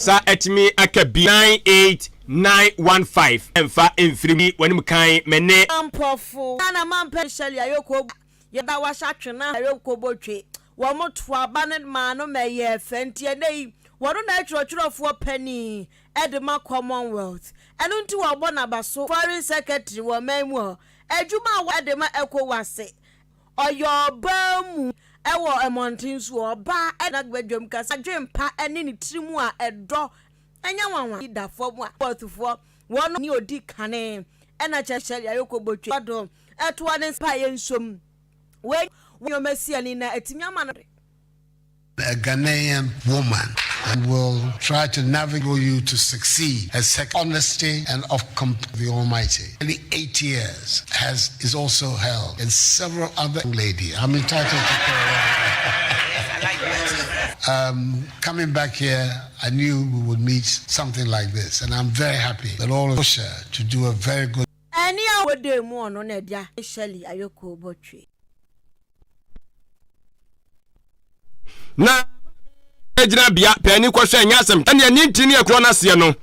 sa etimi akabi 98915 emfa emfirimi wanim kan mene ampofo na mampeshali ayoko yeda washatwena ayoko botwe wo moto aba ne ma no meye fentie nei wono na atwotwofo pani edema Commonwealth enu nti wo bo na baso foreign secretary wo mamu adwuma wo edema ekowase oyobamu ewo emontinsu oba enagbadwam kasa dwempa ene ni tirimu a edo enya wanwa idafo mu a botufo wono ni odi kane ena chesheli ayoko botwe do eto ne spa yensom we mesia ni na etimi ama a Ghanaian woman and will try to navigate you to succeed as honesty and of the Almighty. Nearly 8 years is also held, and several other ladies. I'm entitled to coming back here, I knew we would meet something like this, and I'm very happy that all of us to do a very good. Any hour day more on Edia, Shelley, Ayoko Botry. Na ejina bia pani kwhwe nyasem ene ni ntini ekro na se no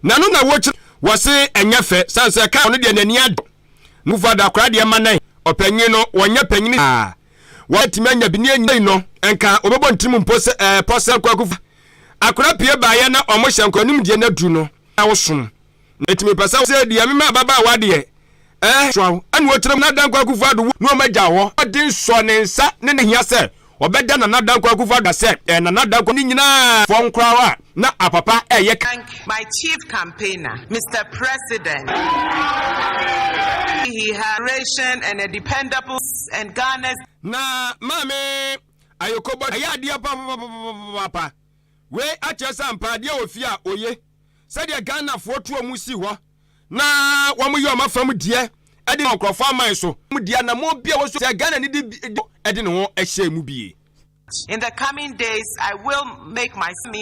na no na wose enyefe sanse ka no de nani ado mu fada akra de manan opanyin no wonya panyin watimi anya bi ne no enka obebo ntimu mpose posel kwakufa akra pie baaye na omohye nkwanim de na du no na wosom na etimi pesa se de amema baba wade twaw anu otiram na dan kwakufa do no magya wo odin so ne nsa ne ne hia se obeda na nadan kwa kufa da se na nadan kwa ni nyina fon krawa na apapa eye. Thank my chief campaigner, Mr. President. He has ration and a dependable and Ghana's na mame ayokobo ayadia papa we achesa mpade ofia oye sadia Ghana fo to amusi ho na wamuyo mafam die edi nkrofo aman so mu dia na mo bia wo so Ghana ni edi no ehye mu bie. In the coming days, I will make I say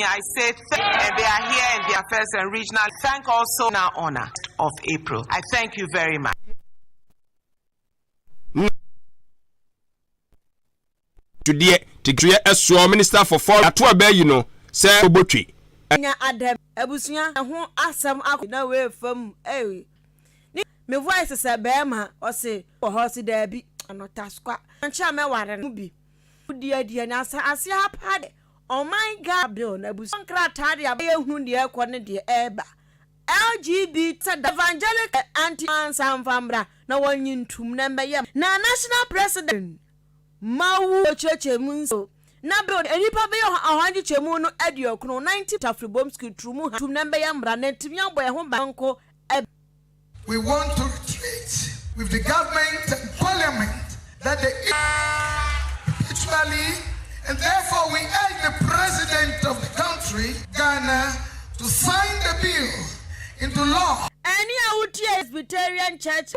and they are here in the affairs and regional. Thank also now honor of April. I thank you very much. Today, to Minister for Foreign Affairs, you know, say Obotwe. Anya Adam Ebusunya ho asem akona we fam me voice say bema o say o hosi da bi anota skwa ncha me ware no bi dia na ase hapade oh my god bill na busu nkrata dia be hu dia ekone dia eba LGBT evangelical anti-samfambra na wonyintum na meye na national president mawu cheche munso na be enipa be ahanje chemu no adiokuno 90 tafribom school trumu tum na meye mbra na ntimi aboye ho banko. We want to treat with the government and parliament that they actually, and therefore we urge the president of the country, Ghana, to sign the bill into law. Any Autia Presbyterian Church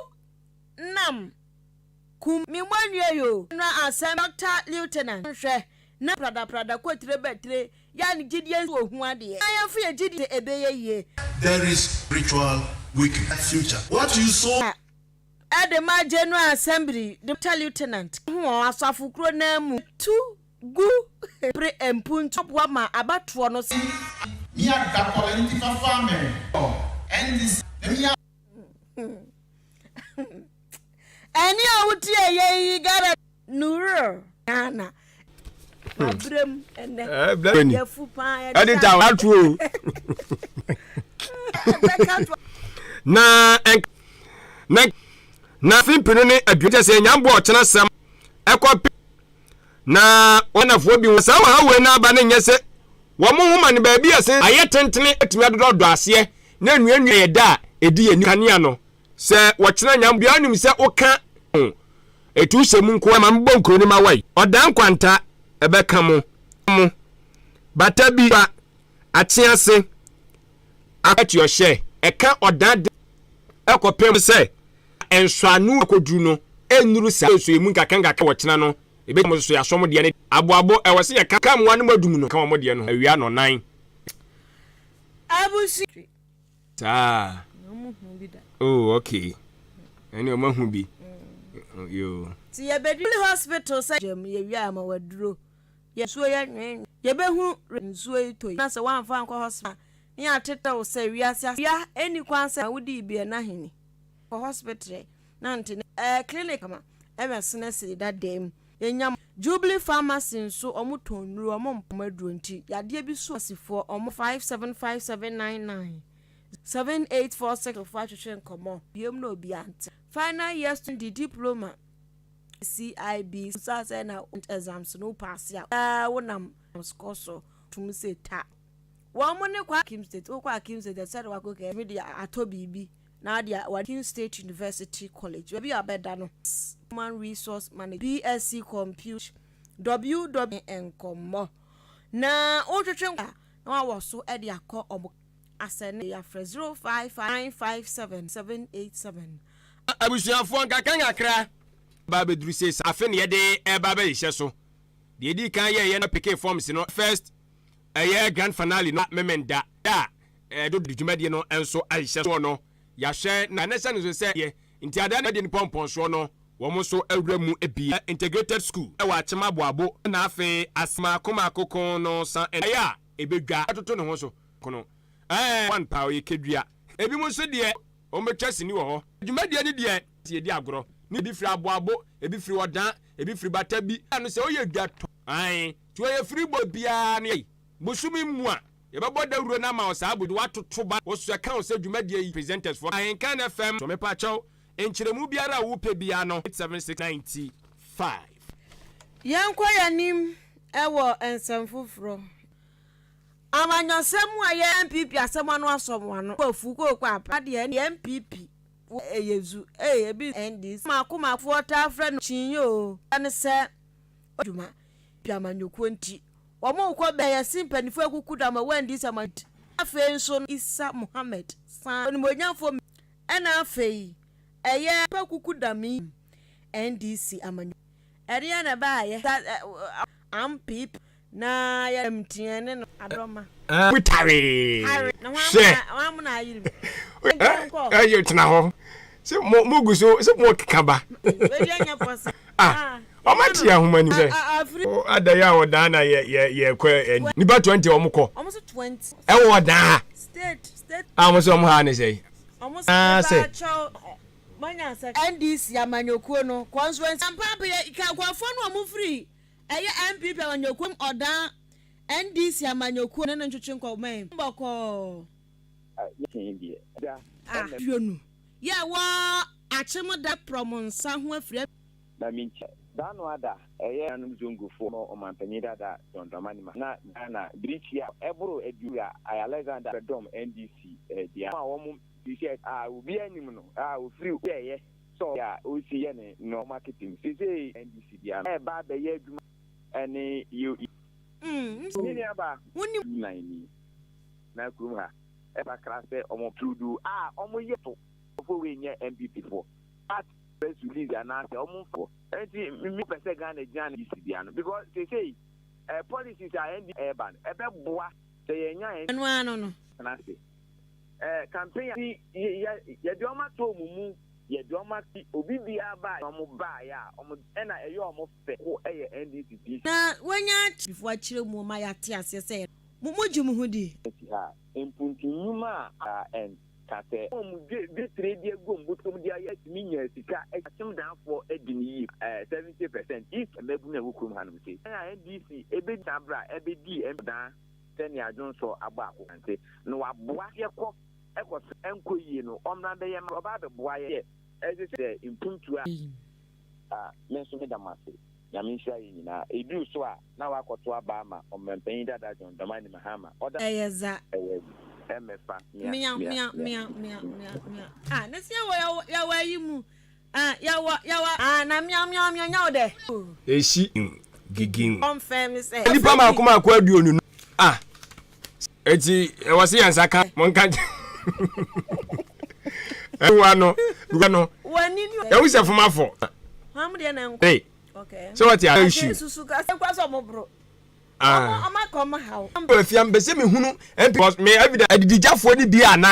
Nam Kumiwanyo na asem Dr. Lieutenant na prada kwotre yani Gideon ohuade ayan fe Gideon ebeye ye. There is spiritual weakness future. What you saw at the General Assembly, Dr. Lieutenant, who are Safukro name to go pre and punt up wama about Tronos. And this any out here, ye got a Nura Ghana. Abram and the Fupa. I didn't tell true. Na fimpino ne adwete se nyambo ochena sam ekopi na onafo bi wasa wa we na aba ne nyese wo mo huma ne ba bi ase aye tentene atimi adodo ase na nuanu ye da edi ye kanea no se wo chena nyambo bi anim se oka etu hyemu nko ma mbo nkro ni mawai odan kwanta ebeka mo bata bi ba atiase akati ohye eka odan ekopem se enswanu akodu no enuru sa so emu nkakanga ka wochena no ebe mo so yaso mo de ne aboabo e wose ye kaka mo anu madum no ka mo de no awia no nan abusi ta oh okay eni o mahu bi yo ti ye beduli hospital sa jem ye wi ama waduro Yesuo ye behu nsuo to na se wan fa nkọ hospital ni ateta wo se wiase ya eni kwanse wodi bi na hini for hospital na nti clinic ma emesene se that day yenya Jubilee Pharmacy nso omutonru omompamaduro nti yade bi so asifo omo 575799 7846 komo biem no bi ante final year student diploma CIB so say na exams no pass ya wonam score so tum say ta wo mo ne kwa Kim State o kwa Kim State said wa go ke media atobibi na dia Kim State University College we bi abeda no human resource management BSc compute WWN komo na o twetwe na wa so e dia akọ obo asene ya 0559577787 abusuafo nkakan akra ba bedru says afen ye de e ba ba yehye so de di kan ye no pick forms no first ye grand finale no memenda da do djumade no enso ayehye so no ya hwe na nation so say ye nti ada na de ni pompon so no wo mo so awura mu ebi integrated school e wa chema boabo na afe asma koma akoko no san ya ebedwa atoto ne ho so kono one power ye kedua ebi mo so de o metwase ni wo ho djumade ni de tie di agoro ni bi firi aboabo ebi firi odan ebi firi bata bi anu se oye dwato ai ti oye firi bo bia ne busumi mu a ye bebo dawuro na ma o sa abudu watoto ba wo so kan o se dwumadie yi presenters for Ahenkan FM to me pa chaw enchiremu biara wo pe bia no 87695 yankwa yanim ewo ensamfufro amanyosem a ye MPP asem anu asom anu afu ko kwa apade ye MPP eyezu ebi endis makoma fuota friend chinyo ane se oduma piamanyoku nti omo ko be ya simpanifo akukuda ma wendis amanti afe nso Isa Muhammad san onimonyafo ena afei eye pakukuda mi NDC amanyo ere na ba ye ampip na ya mtiene no adoma witare she wa na yiri ayo tena ho se mo guso se mo kikaba we anya posa o ma tia homa ni se ada ya oda na ye kwa ni ba 20 o mo ko almost 20 e wo da state almost o mo ha ni se almost ba cho manya se NDC amanyokuo no constituency ampapa ye ka kwafo no mo free eye MPP amanyokuo oda NDC amanyokuo ne ntwetwe nkoma mboko yindi da yonu ya wa achemo da promonsa ho afria na mincha dano ada eye anum zungufo mo omanpanyi dada dondamani ma na dana brichia ebro edura ay Alexander Dom NDC dia ma wo mu t-shirt obi anim no ofri ye so ya o si ye ne no marketing say NDC dia e ba be ye aduma ene you ni aba woni nine na kurum ha e ba krase omo prudu omo yeto fo we nye MPP fo at press release announce omo fo enti mi pese Ghana Jan DCD ano because they say policies are end urban e be boa say yenya no na say campaign ye de oma to mumu ye de oma obi bia ba omo ba ya omo na eyo omo fe ko eye NDC na wanya before chire mu ma ya te ase say mumujum hudi ha impuntunuma and kate de trade go mbotom dia ya timinya sika atim dan for edini 70% if mebu na wukum hanum say NDC ebe tabra ebe di emdan teni ajonso agba akante no waboa ye ko ekos enkoyi no omna be ye oba be boa ye say impuntu menso me damase ya minhwa yi na edu so na wakoto aba ma omempanyi dada John Damani Mahama oda eyeza emefa mia nesi ya wa yi mu ya wa na mia nya ode eshi gigin confirm say lipa ma akoma aduonu no eti e wase yansaka monka wano wani e wuse fomafo ha mu de na nko okay so what ya issue susu ka se kwa so mo bro ama come how am be fiam be se me hunu me evidence adidijafo ni bi ana